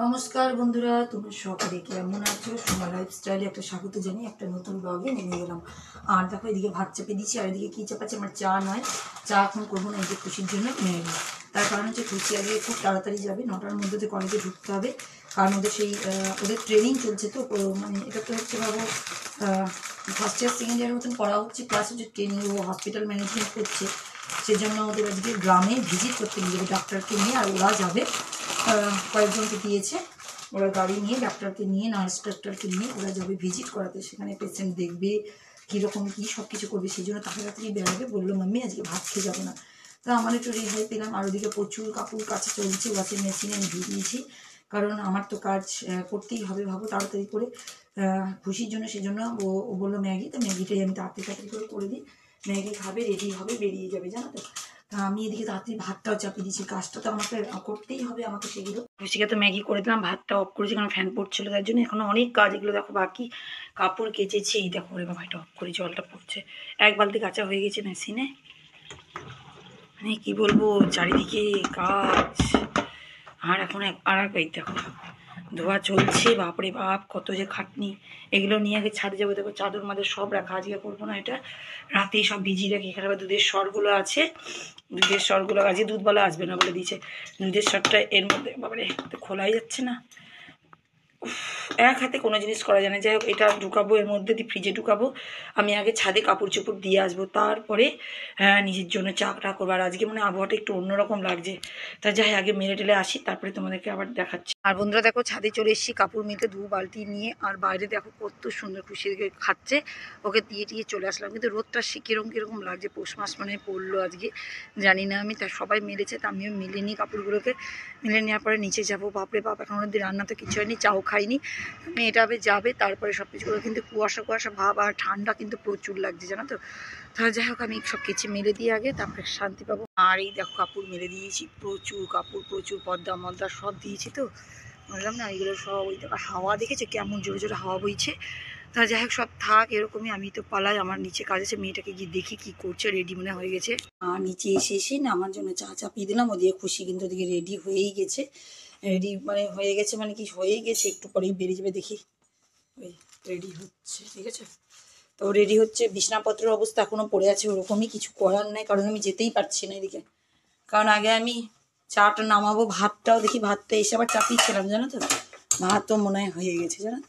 নমস্কার বন্ধুরা, তোমরা সকলে কেমন আছো? সোমা লাইফস্টাইলে একটা স্বাগত জানিয়ে একটা নতুন ব্লগে নেমে গেলাম। আর দেখো, এদিকে ভাত চেপে দিচ্ছি, আর এদিকে কী চাপাচ্ছি, আমার চা নয়, চা এখন করবো না, এই যে খুশির জন্য ম্যাগি। তার কারণ হচ্ছে খুশি আগে খুব তাড়াতাড়ি যাবে, 9টার মধ্যে তো কলেজে ঢুকতে হবে, কারণ ওদের সেই ওদের ট্রেনিং চলছে। তো মানে এটা তো হচ্ছে ভাবো ফার্স্ট ইয়ার সেকেন্ড ইয়ারের মতন পড়া হচ্ছে, প্লাস হচ্ছে ট্রেনিং ও হসপিটাল ম্যানেজমেন্ট করছে। সেজন্য ওদের আজকে গ্রামে ভিজিট করতে নিয়ে যাবে ডাক্তারকে নিয়ে, আর ওরা যাবে কয়েকজনকে দিয়েছে, ওরা গাড়ি নিয়ে ডাক্তারকে নিয়ে, নার্স ডাক্তারকে নিয়ে ওরা যাবে ভিজিট করাতে, সেখানে পেশেন্ট দেখবে কীরকম কী সব কিছু করবে। সেই জন্য তাড়াতাড়ি বেরোবে, বললো মাম্মি আজকে ভাত খেয়ে যাবো না। তা আমার একটু রেহাই পেলাম। আর ওদিকে প্রচুর কাপড় কাচা চলছে, ওয়াশিং মেশিনে আমি ধুয়ে দিয়েছি, কারণ আমার তো কাজ করতেই হবে ভাবো তাড়াতাড়ি করে খুশির জন্য। সেজন্য ও বললো ম্যাগি, তো ম্যাগিটাই আমি তাড়াতাড়ি করে দিই। ম্যাগি খাবে, রেডি হবে, বেরিয়ে যাবে, জানো তো। তা আমি এদিকে তাড়াতাড়ি ভাতটাও চাপিয়ে দিচ্ছি, কাজটা তো আমাকে করতেই হবে আমাকে সেগুলো। খুশিকে তো ম্যাগি করে দিলাম, ভাতটা অফ করেছি কারণ ফ্যান পড়ছিল, তার জন্য এখনো অনেক কাজ। এগুলো দেখো বাকি, কাপড় কেচেছি, এই দেখো রে বাবা, এটা অফ করে জলটা পড়ছে, এক বালতি কাঁচা হয়ে গেছে মেশিনে। মানে কি বলবো, চারিদিকে কাজ। আর এখন এই দেখো ধোয়া চলছে, বাপরে বাপ কত যে খাটনি। এগুলো নিয়ে আগে ছাদে যাবো, দেখো চাদর মাদর সব রাখা, আজকে করবো না, এটা রাতেই সব ভিজিয়ে রাখি। এখানে আবার দুধের সরগুলো আছে, দুধের সরগুলো আজকে দুধওয়ালা আসবে না বলে দিয়েছে। দুধের সরটা এর মধ্যে বাবারে খোলাই যাচ্ছে না, এক হাতে কোনো জিনিস করা যায় না। যাই হোক, এটা ঢুকাবো, এর মধ্যে দিয়ে ফ্রিজে ঢুকাবো। আমি আগে ছাদে কাপড় চোপড় দিয়ে আসবো, তারপরে নিজের জন্য চাটা করবো। আর আজকে মানে আবহাওয়াটা একটু অন্যরকম লাগছে, তা যাই আগে মেরে টেলে আসি, তারপরে তোমাদেরকে আবার দেখাচ্ছি। আর বন্ধুরা দেখো, ছাদে চলে এসেছি কাপড় মেলতে 2 বালতি নিয়ে। আর বাইরে দেখো কত সুন্দর খুশি খাচ্ছে, ওকে দিয়ে চলে আসলাম। কিন্তু রোদটা কিরকম লাগছে, পৌষ মাস মানে পড়লো আজকে, জানি না আমি। তা সবাই মেলেছে, তা আমিও মেলে নিই কাপড়গুলোকে। মেলে নেওয়ার পরে নিচে যাবো। বাপরে বাপ, এখন অব্দি রান্না তো কিছু হয়নি, চাও খাইনি। মেয়েটা যাবে, তারপরে সব কিছু করে। কিন্তু কুয়াশা ভাব, আর ঠান্ডা কিন্তু প্রচুর লাগছে, জানো তো। তাহলে যাই হোক, আমি সব কেচে মেলে দিয়ে আগে, তারপরে শান্তি পাবো। আর এই দেখো কাপড় মেলে দিয়েছি, প্রচুর কাপড়, প্রচুর পর্দা মর্দা সব দিয়েছি। তো বললাম না, এইগুলো সব ওই দেখো হাওয়া দেখেছে কেমন জোরে জোরে হাওয়া বইছে। তা যাই হোক, সব থাক এরকমই, আমি তো পালাই। আমার নিচে কাজ আছে, মেয়েটাকে গিয়ে দেখি কি করছে, রেডি মনে হয়ে গেছে। আর নিচে এসে না আমার জন্য চা চাপিয়ে দিলাম, ওদিকে খুশি কিন্তু ওদিকে রেডি হয়েই গেছে। রেডি মানে হয়ে গেছে, মানে কি হয়েই গেছে, একটু পরেই বেরিয়ে যাবে দেখি। ওই রেডি হচ্ছে, ঠিক আছে। তো রেডি হচ্ছে, বিছনাপত্রের অবস্থা এখনও পড়ে আছে ওরকমই, কিছু করার নাই, কারণ আমি যেতেই পারছি না এদিকে। কারণ আগে আমি চাটা নামাবো, ভাতটাও দেখি, ভাতটা এসে আবার চাপিয়েছিলাম, জানো তো। ভাতও মনে হয় হয়ে গেছে, জানো।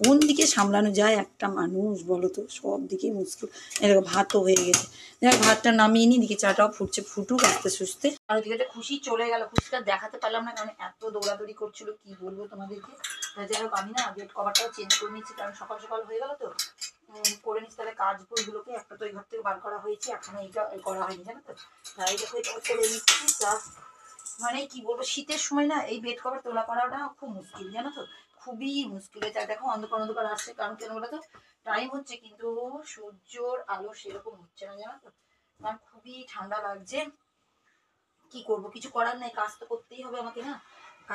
কোন দিকে সামলানো যায় একটা মানুষ বলো তো, সব দিকে মুশকিল। এরকম ভাতও হয়ে গেছে, দেখ ভাতটা নামিয়ে নিই, দিকে চাটাও ফুটছে, ফুটুক আস্তে সুস্তে। আর ওদিকে খুশি চলে গেল, খুশিটা দেখাতে পারলাম না কারণ এত দৌড়াদৌড়ি করছিল, কি বলবো তোমাদেরকে। যাই হোক, আমি না বেড কভারটাও চেঞ্জ করে নিচ্ছি, কারণ সকাল সকাল হয়ে গেল তো। করে নিচ্ছি, তাহলে কাজ বইগুলোকে একটা তো এই ঘর থেকে বার করা হয়েছে, এখনো এইটা করা হয়নি, জানো তো। তাই দেখো এটা করে নিচ্ছি। মানে কি বলবো, শীতের সময় না এই বেড কভার তোলা করাটা খুব মুশকিল, জানো তো, খুবই মুশকিল। এটা দেখো অন্ধকার আসছে, কারণ কেন বলো তো, টাইম হচ্ছে কিন্তু সূর্যর আলো সেরকম হচ্ছে না, জানো তো। আমার খুবই ঠান্ডা লাগছে, কি করব, কিছু করার নেই, কাজ তো করতেই হবে আমাকে না।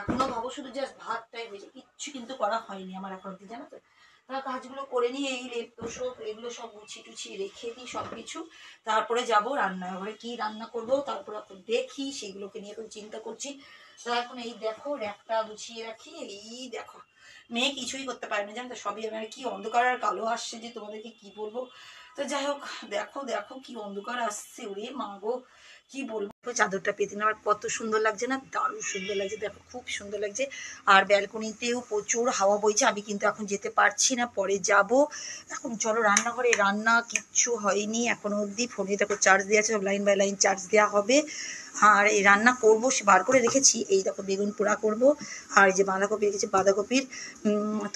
এখনো ভাবো শুধু জাস্ট ভাতটাই হয়েছে, কিচ্ছু কিন্তু করা হয়নি আমার এখন অব্দি, জানো তো। তারা কাজগুলো করে নিয়ে এই লেপ তোষক এগুলো সব গুছিয়ে টুছিয়ে রেখে দিই সব কিছু। তারপরে যাব রান্নাঘরে, কি রান্না করব তারপর এখন দেখি, সেগুলোকে নিয়ে এখন চিন্তা করছি। তো এখন এই দেখো র্যাকটা গুছিয়ে রাখি, এই দেখো মেয়ে কিছুই করতে পারে না, জানো তো, সবই আমার কি অন্ধকার আর কালো আসছে যে তোমাদেরকে কি বলবো। তো যাই হোক, দেখো দেখো কি অন্ধকার আসছে, ওরে মা গো, কি বলবো। চাদরটা পেতে নেওয়ার কত সুন্দর লাগছে না, দারুণ সুন্দর লাগছে, দেখো খুব সুন্দর লাগছে। আর ব্যালকনিতেও প্রচুর হাওয়া বইছে, আমি কিন্তু এখন যেতে পারছি না, পরে যাব। এখন চলো রান্নাঘরে, রান্না কিচ্ছু হয়নি এখনো অবধি। ফোনে দেখো চার্জ দেওয়া আছে, সব লাইন বাই লাইন চার্জ দেওয়া হবে। আর এই রান্না করবো, বার করে রেখেছি, এই দেখো বেগুন পোড়া করব। আর এই যে বাঁধাকপি রেখেছি, বাঁধাকপির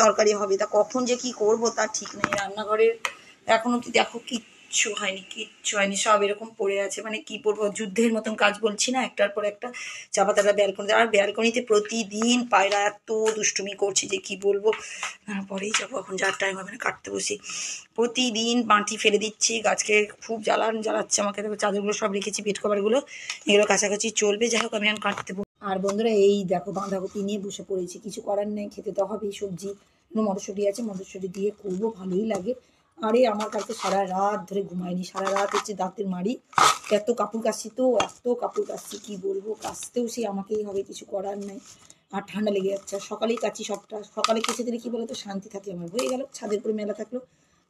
তরকারি হবে। তা কখন যে কি করব তার ঠিক নেই। রান্নাঘরের এখনো কি দেখো কিচ্ছু হয়নি, সব এরকম পড়ে আছে, মানে কি বলবো, যুদ্ধের মতন কাজ, বলছি না, একটার পর একটা চাপাতাটা ব্যালকনিতে। আর ব্যালকনিতে প্রতিদিন পায়রা এত দুষ্টুমি করছে যে কি বলবো। পরেই যাবো, এখন যার টাইম হবে না কাটতে বসি। প্রতিদিন মাটি ফেলে দিচ্ছি, গাছকে খুব জ্বালাচ্ছে আমাকে। দেখো চাদরগুলো সব রেখেছি, বেড কভারগুলো, এগুলো কাছাকাছি চলবে। যাই হোক, আমি এখন কাটতে। আর বন্ধুরা এই দেখো বাঁধাকপি নিয়ে বসে পড়েছি, কিছু করার নেই, খেতে তো হবেই সবজি। মটরশুঁটি আছে, মটরশুঁটি দিয়ে করবো, ভালোই লাগে। আরে আমার কাছে সারা রাত ধরে ঘুমায়নি, সারা রাত হচ্ছে দাঁতের মাড়ি, এত কাপড় কাচ্ছি, তো এত কাপড় কাচ্ছি কি বলবো, কাচতেও সে আমাকেই হবে, কিছু করার নেই। আর ঠান্ডা লেগে যাচ্ছে। আর সকালেই কাচি সবটা, সকালে কেচে দিলে কী বলো তো শান্তি থাকে আমার। হয়ে গেল, ছাদের উপরে মেলা থাকলো,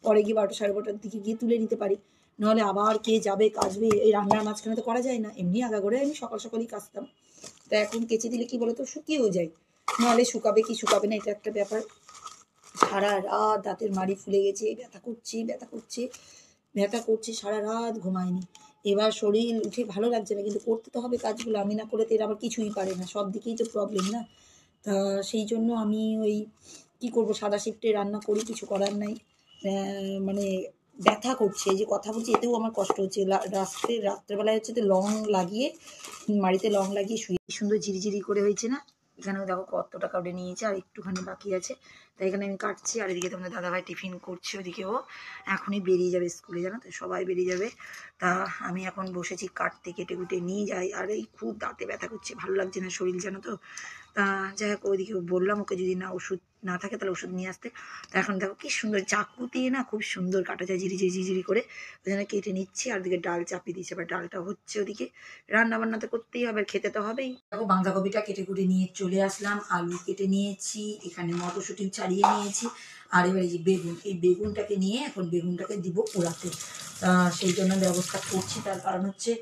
পরে গিয়ে 12টা সাড়ে 12টার দিকে গিয়ে তুলে নিতে পারি। নাহলে আবার কে যাবে কাচবে, এই রান্নার মাঝখানে তো করা যায় না। এমনি আগাগোড়াই আমি সকাল সকালই কাচতাম, তা এখন কেচে দিলে কী বলো তো শুকিয়েও যায়, নাহলে শুকাবে কি শুকাবে না এটা একটা ব্যাপার। সারা রাত দাঁতের মাড়ি ফুলে গেছে, ব্যথা করছে, সারা রাত ঘুমায়নি। এবার শরীর উঠে ভালো লাগছে না, কিন্তু করতে তো হবে কাজগুলো। আমি না করে তো এরা আবার কিছুই পারে না, সব দিকেই তো প্রবলেম না। তা সেই জন্য আমি ওই কী করবো, সাদা শিফটে রান্না করি, কিছু করার নাই। মানে ব্যথা করছে, এই যে কথা বলছি এতেও আমার কষ্ট হচ্ছে। রাত্রেবেলায় হচ্ছে তো লং লাগিয়ে, মাড়িতে লং লাগিয়ে শুয়ে সুন্দর ঝিরিঝিরি করে হয়েছে না। এখানেও দেখো কত টাকা ওটা নিয়েছে, আর একটুখানি বাকি আছে। তাই এখানে আমি কাটছি। আর এদিকে তোমাদের দাদাভাই টিফিন করছে, ওদিকে ও এখনই বেরিয়ে যাবে স্কুলে, জানো তো, সবাই বেরিয়ে যাবে। তা আমি এখন বসেছি কাটতে, কেটে কুটে নিয়ে যাই। আর এই খুব দাঁতে ব্যথা করছে, ভালো লাগছে না শরীর, জানো তো। তা যাই হোক, ওইদিকে বললাম ওকে যদি না ওষুধ না থাকে তাহলে ওষুধ নিয়ে আসতে। তো এখন দেখো কি সুন্দর চাকু দিয়ে না খুব সুন্দর কাটা যায়, ঝিরিঝিরি করে। ওই জন্য কেটে নিচ্ছি। আর ওদিকে ডাল চাপিয়ে দিয়েছে, এবার ডালটা হচ্ছে, ওদিকে রান্না বান্না তো করতেই হবে, খেতে তো হবেই। দেখো বাঁধাকপিটা কেটে কুটে নিয়ে চলে আসলাম, আলু কেটে নিয়েছি, এখানে মটরশুঁটি ছাড়িয়ে নিয়েছি। আর এবার এই যে বেগুন, এই বেগুনটাকে নিয়ে এখন বেগুনটাকে দিব পোড়াতে। সেই জন্য ব্যবস্থা করছি। তার কারণ হচ্ছে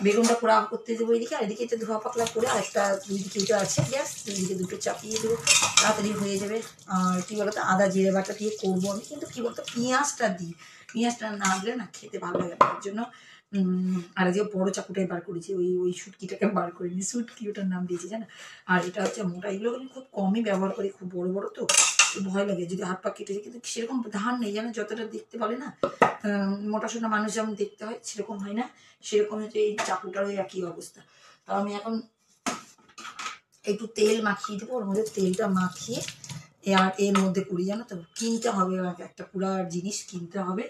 বেগুনটা পোড়া করতে দেবো এদিকে, আর এদিকে এটা ধোয়া পাতলা করে আরেকটা দুইদিকে আছে গ্যাস, দুইদিকে দুটো চাপিয়ে দেবো, তাড়াতাড়ি হয়ে যাবে। আর কী বলতো, আদা জিরে বাটা দিয়ে করবো আমি, কিন্তু কী বলতো পেঁয়াজটা দিই, পেঁয়াজটা না দিলে না খেতে ভালো লাগে না। তার জন্য আর যে বড়ো চাকুটাই বার করেছি, ওই শুটকিটাকে বার করিনি, শুটকি ওটার নাম দিয়েছি জানো। আর এটা হচ্ছে মোটা, এগুলো আমি খুব কমই ব্যবহার করি, খুব বড় বড় তো ভয় লাগে যদি হাত পা কেটে যায়। কিন্তু সেরকম ধার নেই জানো, যতটা দেখতে বলে না মোটা সোটা মানুষ যেমন দেখতে হয় সেরকম হয় না, সেরকম হচ্ছে এই চাকুটারও একই অবস্থা। তো আমি এখন একটু তেল মাখিয়ে দেবো, ওর মধ্যে তেলটা মাখিয়ে আর এর মধ্যে করি, জানো তো, কিনতে হবে আমাকে একটা পুরা জিনিস কিনতে হবে।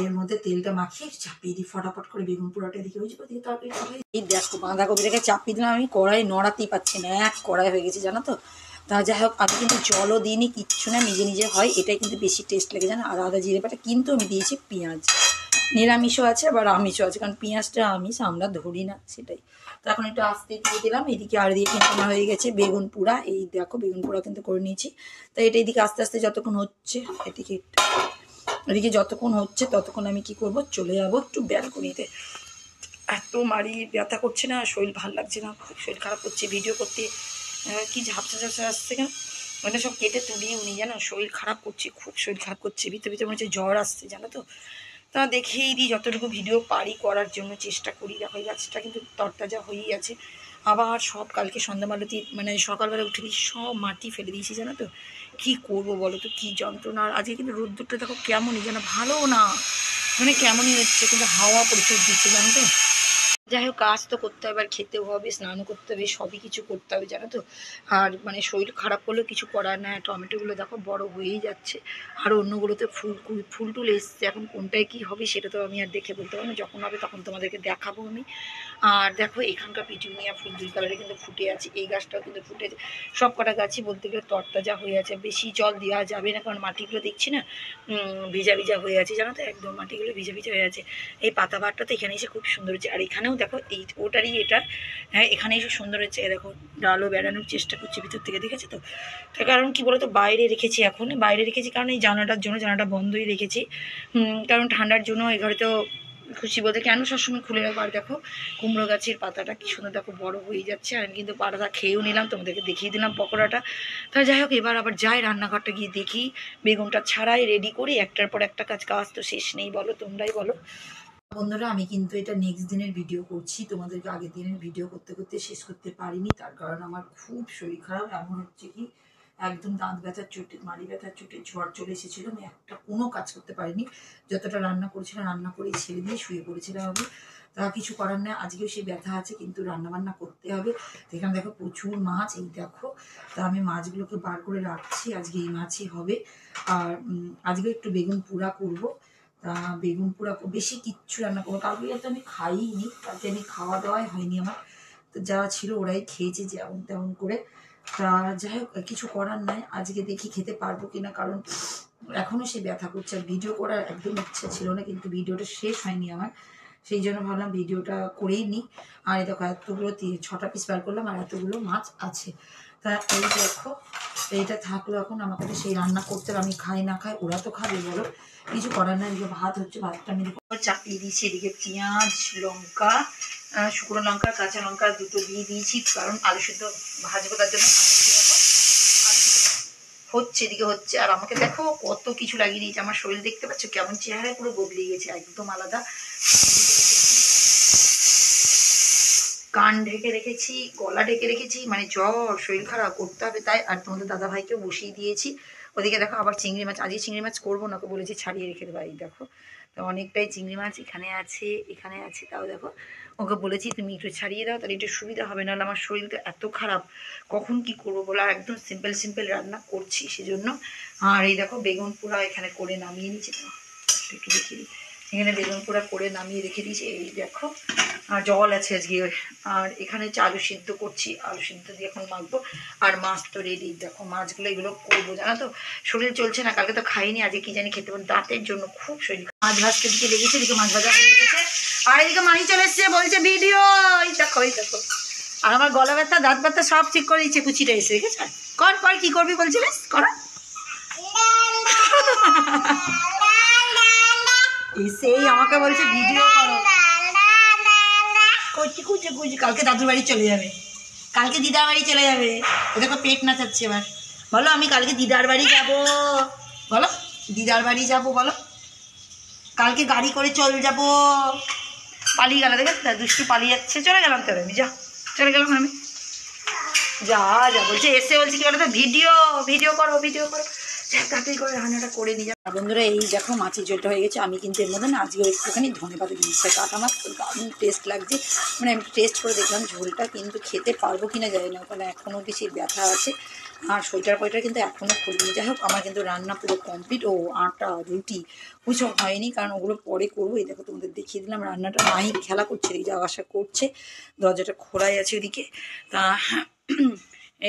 এর মধ্যে তেলটা মাখিয়ে চাপিয়ে দিই ফটাফট করে বেগুন পোড়াটা, এদিকে হয়েছে, ওদিকে তরকারি। এই দেখো বাঁধাকপিটাকে চাপিয়ে দিলাম আমি, কড়াই নড়াতেই পাচ্ছি না, এক কড়াই হয়ে গেছে জানো তো। তা যাই হোক, আমি কিন্তু জলও দিইনি, কিচ্ছু না, নিজে নিজে হয়, এটাই কিন্তু বেশি টেস্ট লাগে জানো। আর আদা জিরে বাটা কিন্তু আমি দিয়েছি পেঁয়াজ, নিরামিষও আছে আবার আমিষও আছে, কারণ পেঁয়াজটা আমিষ আমরা ধরি না, সেটাই। তো এখন একটু আস্তে দিয়ে দিলাম এদিকে। আর দিয়ে কিন্তু আমার হয়ে গেছে বেগুন পোড়া, এই দেখো বেগুন পোড়া কিন্তু করে নিয়েছি। তো এটা এদিকে আস্তে আস্তে যতক্ষণ হচ্ছে, এদিকে যতক্ষণ হচ্ছে ততক্ষণ আমি কি করব, চলে যাবো একটু ব্যালকনিতে। এত মাড়ি ব্যথা করছে না, শরীর ভালো লাগছে না, খুব শরীর খারাপ করছে ভিডিও করতে। কি ঝাপসা ঝাপসা আসছে কেন, মানে সব কেটে তুলিয়ে উনি জানো, শরীর খারাপ করছে, খুব শরীর খারাপ করছে, ভিতরে ভিতরে মনে হচ্ছে জ্বর আসছে জানো তো। তা দেখেই দিই, যতটুকু ভিডিও পারি করার জন্য চেষ্টা করি। দেখো এই গাছটা কিন্তু তরতাজা হয়েই আছে। আবার সব কালকে সন্ধ্যাবেলাতে মানে সকালবেলা উঠে দিয়ে সব মাটি ফেলে দিয়েছি জানো তো। কী করবো বলো তো, কী যন্ত্রণা। আর আজকে কিন্তু রোদ্দুরটা দেখো কেমনই যেন, ভালো না, মানে কেমনই হচ্ছে, কিন্তু হাওয়া প্রচুর দিচ্ছে জানো তো। যাই হোক, কাজ তো করতে হবে, আর খেতেও হবে, স্নানও করতে হবে, সবই কিছু করতে হবে জানো তো। আর মানে শরীর খারাপ করলেও কিছু করার না। টমেটোগুলো দেখো বড় হয়েই যাচ্ছে, আর অন্যগুলোতে ফুল টুল এসছে। এখন কোনটায় কী হবে সেটা তো আমি আর দেখে বলতে পারবো না, যখন হবে তখন তোমাদেরকে দেখাবো আমি। আর দেখো এখানকার পিটুনিয়া ফুল 2 কালারে কিন্তু ফুটে আছে, এই গাছটাও কিন্তু ফুটেছে। সব কটা গাছই বলতে গেলে তরতাজা হয়ে আছে। বেশি জল দেওয়া যাবে না, কারণ মাটিগুলো দেখছি না ভিজা ভিজা হয়ে আছে জানো তো, একদম মাটিগুলো ভিজা ভিজা হয়ে আছে। এই পাতা বারটা তো এখানে এসে খুব সুন্দর হচ্ছে। আর এখানেও দেখো এই ওটারই এটা, হ্যাঁ এখানে এসে সুন্দর হচ্ছে। দেখো ডালও বেড়ানোর চেষ্টা করছে ভিতর থেকে, দেখেছো তো। তার কারণ কি বলতো, বাইরে রেখেছি, এখন বাইরে রেখেছি কারণ এই জানালাটার জন্য, জানালাটা বন্ধই রেখেছি, কারণ ঠান্ডার জন্য। এই ঘরে তো খুশি বলতে কেন সবসময় খুলে রাখবো। আর দেখো কুমড়ো গাছের পাতাটা কি সুন্দর দেখো বড় হয়ে যাচ্ছে। আর আমি কিন্তু পাতাটা খেয়েও নিলাম, তোমাদেরকে দেখিয়ে দিলাম পকোড়াটা। তা যাই হোক, এবার আবার যাই রান্নাঘরটা গিয়ে দেখি, বেগুনটা ছাড়াই রেডি করি, একটার পর একটা কাজ তো শেষ নেই, বলো তোমরাই বলো। বন্ধুরা, আমি কিন্তু এটা নেক্সট দিনের ভিডিও করছি, তোমাদেরকে আগের দিনের ভিডিও করতে করতে শেষ করতে পারিনি। তার কারণ আমার খুব শরীর খারাপ, এমন হচ্ছে কি একদম দাঁত ব্যথার চোটে, মাড়ি ব্যথার চোটে ঝড় চলে এসেছিলো। আমি একটা কোনো কাজ করতে পারিনি, যতটা রান্না করেছিলাম রান্না করে ছেড়ে দিয়ে শুয়ে পড়েছিলাম আমি। তা কিছু করার নেই, আজকেও সেই ব্যথা আছে, কিন্তু রান্না বান্না করতে হবে। এখানে দেখো প্রচুর মাছ, এই দেখো। তা আমি মাছগুলোকে বার করে রাখছি, আজকে এই মাছই হবে। আর আজকে একটু বেগুন পোড়া করবো। তা বেগুন পোড়া বেশি কিচ্ছু রান্না করবো, কালকে তো আমি খাইনি, কালকে আমি খাওয়া দাওয়াই হয়নি আমার। তো যা ছিল ওরাই খেয়েছে যেমন তেমন করে। তা যাই হোক, কিছু করার নাই, আজকে দেখি খেতে পারবো কিনা, কারণ এখনও সে ব্যথা করছে। আর ভিডিও করার একদম ইচ্ছা ছিল না, কিন্তু ভিডিওটা শেষ হয়নি আমার, সেই জন্য ভাবলাম ভিডিওটা করেই নিই। আর এই দেখো এতগুলো 6টা পিস বার করলাম আর এতগুলো মাছ আছে। তা এই দেখো এইটা থাকলো, এখন আমাকে তো সেই রান্না করতে হবে, আমি খাই না খাই ওরা তো খাবে বলো, কিছু করার না। এদিকে ভাত হচ্ছে, ভাতটা আমি চাপিয়ে দিয়েছি। এদিকে পেঁয়াজ, লঙ্কা, শুকনো লঙ্কা, কাঁচা লঙ্কা দুটো দিয়ে দিয়েছি, কারণ আলু সিদ্ধ ভাজবো তার জন্য। হচ্ছে এদিকে হচ্ছে, আর আমাকে দেখো কত কিছু লাগিয়ে দিয়েছে। আমার শরীর দেখতে পাচ্ছ কেমন, চেহারায় পুরো বদলে গেছে, একদম আলাদা। কান ঢেকে রেখেছি, গলা ঢেকে রেখেছি, মানে জ্বর, শরীর খারাপ, করতে হবে তাই। আর তোমাদের দাদা ভাইকেও বসিয়ে দিয়েছি। ওদিকে দেখো আবার চিংড়ি মাছ, আজকে চিংড়ি মাছ করবো না, ওকে বলেছি ছাড়িয়ে রেখে দেবো। এই দেখো তো অনেকটাই চিংড়ি মাছ এখানে আছে, এখানে আছে, তাও দেখো ওকে বলেছি তুমি একটু ছাড়িয়ে দাও, তাহলে একটু সুবিধা হবে, নাহলে আমার শরীরটা এত খারাপ, কখন কি করবো বলো। আর একদম সিম্পল সিম্পল রান্না করছি সেজন্য। আর এই দেখো বেগুন পোড়া এখানে করে নামিয়ে নিচ্ছি, একটু দেখিয়ে দিই। এখানে বেগুন পোড়া করে নামিয়ে রেখে দিয়েছি, এই দেখো। আর জল আছে আজকে। আর এখানে হচ্ছে আলু সিদ্ধ করছি, আলু সিদ্ধ দিয়ে এখন মাখবো। আর মাছ তো রেডি, দেখো মাছগুলো এগুলো করবো, জানো তো শরীর চলছে না, কালকে তো খাইনি, আজকে কি জানি খেতে পারি, দাঁতের জন্য খুব শরীর। মাছ ভাজতে দিকে লেগেছে, এদিকে মাছ ভাজা হয়ে গেছে। আর এদিকে মাহি চলে এসছে, বলছে ভিডিও, এই দেখো এই দেখো। আর আমার গলা ব্যথা, দাঁত ব্যথা সব ঠিক করে দিচ্ছে, কুচিটা এসে দেখেছে। কর কর, কি করবি বলছিলিস, করা এসেই আমাকে বলছে ভিডিও করো। কুচি কুচি কুচি, কালকে দাদুর বাড়ি চলে যাবে, কালকে দিদার বাড়ি চলে যাবে। ও দেখো পেট নাচাচ্ছে এবার। বলো আমি কালকে দিদার বাড়ি যাব, বলো দিদার বাড়ি যাব, বলো কালকে গাড়ি করে চল যাব। পালিয়ে গেল, দেখে দুষ্টু পালিয়ে যাচ্ছে, চলে গেলাম তো আমি, যা চলে গেলাম আমি, যা যা বলছে এসে, বলছে কি বলো তো, ভিডিও ভিডিও করো, ভিডিও করো, তাড়াতাড়ি করে রান্নাটা করে নিয়ে যাও। বন্ধুরা এই দেখো মাছের ঝোলটা হয়ে গেছে। আমি কিন্তু এর মধ্যে না আজকে একটুখানি ধনেপাতা দিয়েছি, কাটা মাছ দারুণ টেস্ট লাগছে। মানে আমি টেস্ট করে দেখলাম ঝোলটা, কিন্তু খেতে পারবো কিনা জানি না, কারণ এখনও বেশি ব্যথা আছে আর সোয়েটার ফোয়েটার কিন্তু এখনও খুলিনি। যাই হোক আমার কিন্তু রান্না পুরো কমপ্লিট। ও আটা রুটি ওইসব হয়নি, কারণ ওগুলো পরে করবো। এই দেখো তোমাদের দেখিয়ে দিলাম রান্নাটা। মাই খেলা করছে, এই যাওয়া আসা করছে, দরজাটা খোলাই আছে ওদিকে। তা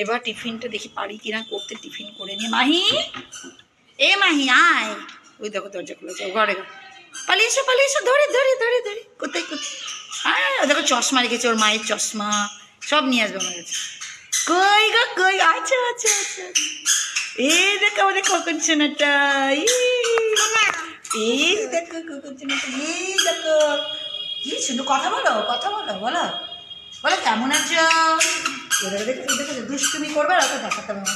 এবার টিফিনটা দেখি পারি কিনা করতে, টিফিন করে নিয়ে। মাহি, এ মাহি আয়, ওই দেখো দরজা খুলেছে, ঘরে পালিয়ে এসো, পালিয়ে এসো, ধরে ধরে ধরে ধরে, কোথায় কোথায়। হ্যাঁ দেখো চশমা রেখেছে, ওর মায়ের চশমা সব নিয়ে আসবে আমার কাছে। কই গো কই, আচ্ছা আচ্ছা আচ্ছা, এই দেখো আমাদের খোকন সোনাটা, এই দেখো খোকন সোনাটা, এই দেখো কি শুধু কথা বলো, কথা বলো, বলো বলো কেমন আছো। দেখো দুষ্টুমি করবে, আর ওকে দেখাতে হবে,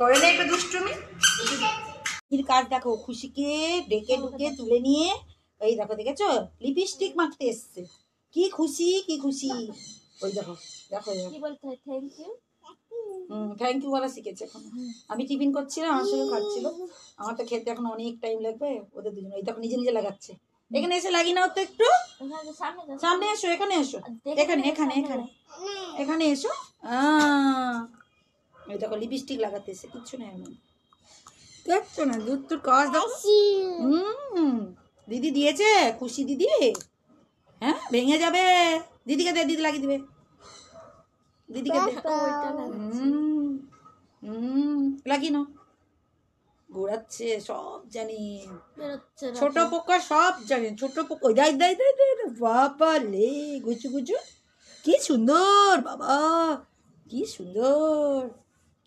করে না একটু দুষ্টুমি। কাজ দেখো, খুশিকে ডেকে ডুকে তুলে নিয়ে, এই দেখো দেখেছো লিপস্টিক মাখতে এসছে, কি খুশি কি খুশি। ওই দেখো দেখো কি বলতে হয়, থ্যাংক ইউ। থ্যাংক ইউ বলা শিখেছে এখন। আমি টিফিন করছিলাম, আমার সঙ্গে খাচ্ছিল, আমার তো খেতে এখন অনেক টাইম লাগবে, ওদের দুজন এই দেখো নিজে নিজে লাগাচ্ছে। এখানে এসে লাগিয়ে নাও তো একটু, সামনে এসো, এখানে এসো, এখানে এখানে এখানে এখানে এসো। এই দেখো লিপস্টিক লাগাতে এসে, কিচ্ছু নেই এমন, দেখছো না দুধ তোর কাজ দেখো। দিদি দিয়েছে, খুশি দিদি, হ্যাঁ ভেঙে যাবে, দিদিকে দে, দিদি লাগিয়ে দিবে, দিদিকে দে। লাগিয়ে নাও, ঘোরাচ্ছে সব জানি, ছোট পোকা সব জানি, ছোট পোকা দেয় দেয় দেয় দেয়, বাবা লে গুচু গুচু, কি সুন্দর বাবা, কি সুন্দর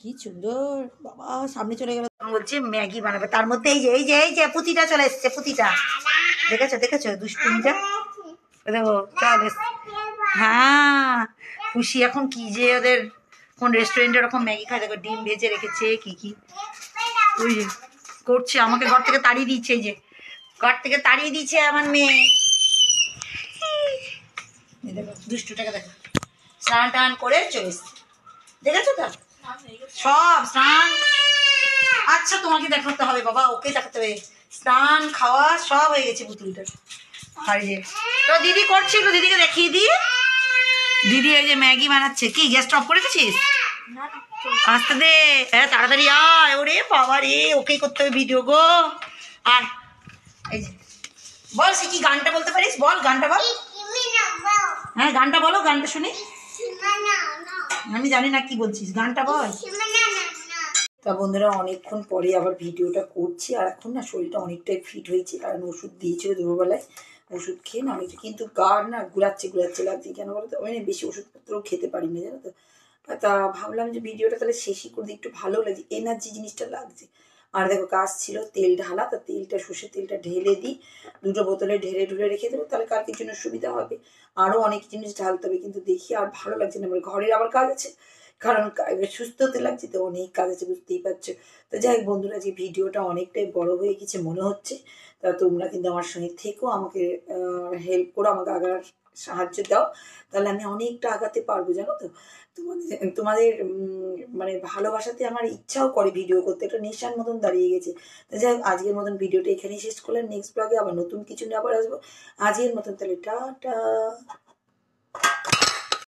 কি সুন্দর বাবা। সামনে চলে গেল, বলছে ম্যাগি বানাবে, তার মধ্যে এই যে এই যে এই যে পুতিটা চলে এসছে, পুতিটা দেখেছো দেখেছো দুষ্টুমিটা, দেখো চল এসছে। হ্যাঁ খুশি এখন কি যে ওদের কোন রেস্টুরেন্টে ওরকম ম্যাগি খায়, দেখো ডিম ভেজে রেখেছে, কি কি ওই যে করছে, আমাকে ঘর থেকে তাড়িয়ে দিচ্ছে, এই যে ঘর থেকে তাড়িয়ে দিচ্ছে আমার মেয়ে। দেখো দুষ্টুটাকে দেখো, স্নান টান করে চলে এসছে, দেখেছো তো সব স্নান। আচ্ছা তোমাকে দেখাতে হবে বাবা, ওকে দেখাতে হবে, স্নান খাওয়া সব হয়ে গেছে পুতুলটার। আর যে তো দিদি করছিল, দিদিকে দেখিয়ে দিয়ে, দিদি এই যে ম্যাগি বানাচ্ছে। কি গ্যাস অফ করে গেছিস, আসতে দে, হ্যাঁ তাড়াতাড়ি আয়, ওরে বাবা রে ওকেই করতে হবে ভিডিও গো। আর এই যে বল, সে কি গানটা বলতে পারিস, বল গানটা বল, হ্যাঁ গানটা বলো, গানটা শুনি। আমি জানি না কি বলছিস, গানটা বল। তা বন্ধুরা অনেকক্ষণ পরে আবার ভিডিওটা করছি, আর এখন না শরীরটা অনেকটাই ফিট হয়েছে, কারণ ওষুধ দিয়েছিল দুপুরবেলায়, ওষুধ খেয়ে না অনেকটা, কিন্তু গার না গুলাচ্ছে লাগছে, কেন বলো তো আমি না বেশি ওষুধপত্রও খেতে পারি না জানো তো। তা ভাবলাম যে ভিডিওটা তাহলে শেষই করে দিই, একটু ভালো লাগছে, এনার্জি জিনিসটা লাগছে। আর দেখো কাজ ছিল তেল ঢালা, তা তেলটা সর্ষের তেলটা ঢেলে দিই, দুটো বোতলে ঢেলে ঢুলে রেখে দেবো, তাহলে কালকের জন্য সুবিধা হবে। আরও অনেক জিনিস ঢালতে হবে, কিন্তু দেখি আর ভালো লাগছে না, আমার ঘরের আবার কাজ আছে, কারণ সুস্থ হতে লাগছে তো, অনেক কাজ আছে বুঝতেই পারছো। তো যাই হোক বন্ধুরা, যে ভিডিওটা অনেকটাই বড় হয়ে গেছে মনে হচ্ছে, তা তোমরা কিন্তু আমার সঙ্গে থেকো, আমাকে হেল্প করো, আমাকে আগার সাহায্য দাও, তাহলে আমি অনেকটা আগাতে পারবো জানো তো। তোমাদের তোমাদের মানে ভালোবাসাতে আমার ইচ্ছাও করে ভিডিও করতে, একটা নেশার মতন দাঁড়িয়ে গেছে। তো যাই হোক আজকের মতন ভিডিওটা এখানেই শেষ করলাম, নেক্সট ব্লগে আবার নতুন কিছু নিয়ে আবার আসবো। আজকের মতন তাহলে টাটা।